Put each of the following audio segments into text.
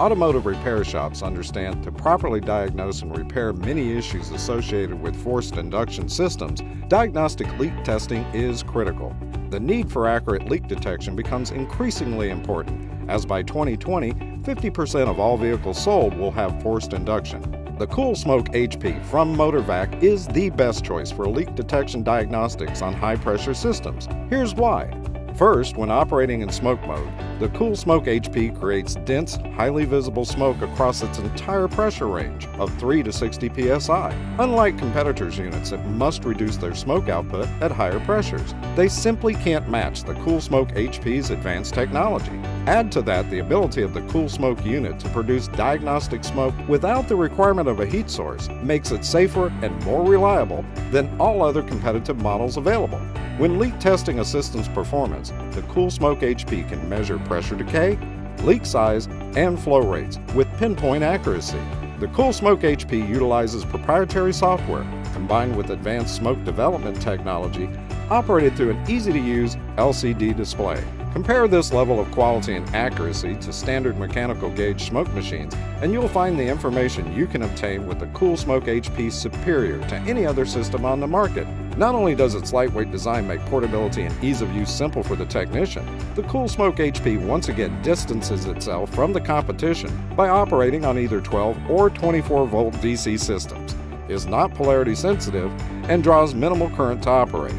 Automotive repair shops understand to properly diagnose and repair many issues associated with forced induction systems, diagnostic leak testing is critical. The need for accurate leak detection becomes increasingly important, as by 2020, 50% of all vehicles sold will have forced induction. The CoolSmoke HP from MotorVac is the best choice for leak detection diagnostics on high-pressure systems. Here's why. First, when operating in smoke mode, the CoolSmoke HP creates dense, highly visible smoke across its entire pressure range of 3 to 60 psi. Unlike competitors' units that must reduce their smoke output at higher pressures, they simply can't match the CoolSmoke HP's advanced technology. Add to that the ability of the CoolSmoke unit to produce diagnostic smoke without the requirement of a heat source makes it safer and more reliable than all other competitive models available. When leak testing a system's performance, the CoolSmoke HP can measure pressure decay, leak size, and flow rates with pinpoint accuracy. The CoolSmoke HP utilizes proprietary software combined with advanced smoke development technology operated through an easy-to-use LCD display. Compare this level of quality and accuracy to standard mechanical gauge smoke machines, and you'll find the information you can obtain with the CoolSmoke HP superior to any other system on the market. Not only does its lightweight design make portability and ease of use simple for the technician, the CoolSmoke HP once again distances itself from the competition by operating on either 12 or 24-volt DC systems, is not polarity sensitive, and draws minimal current to operate.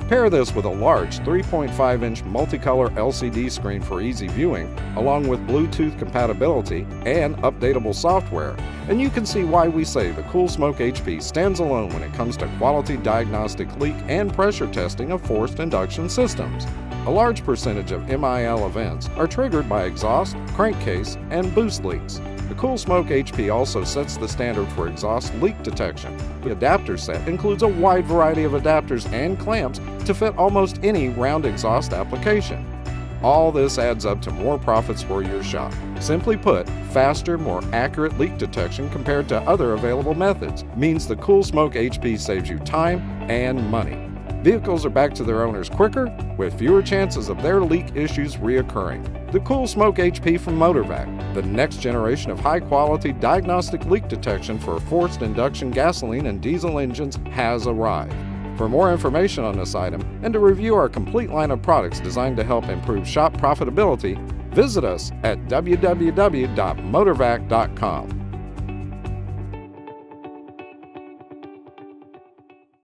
Pair this with a large 3.5-inch multicolor LCD screen for easy viewing, along with Bluetooth compatibility and updatable software, and you can see why we say the CoolSmoke HP stands alone when it comes to quality diagnostic leak and pressure testing of forced induction systems. A large percentage of MIL events are triggered by exhaust, crankcase, and boost leaks. The CoolSmoke HP also sets the standard for exhaust leak detection. The adapter set includes a wide variety of adapters and clamps to fit almost any round exhaust application. All this adds up to more profits for your shop. Simply put, faster, more accurate leak detection compared to other available methods means the CoolSmoke HP saves you time and money. Vehicles are back to their owners quicker, with fewer chances of their leak issues reoccurring. The CoolSmoke HP from MotorVac, the next generation of high-quality diagnostic leak detection for forced induction gasoline and diesel engines, has arrived. For more information on this item and to review our complete line of products designed to help improve shop profitability, visit us at www.motorvac.com.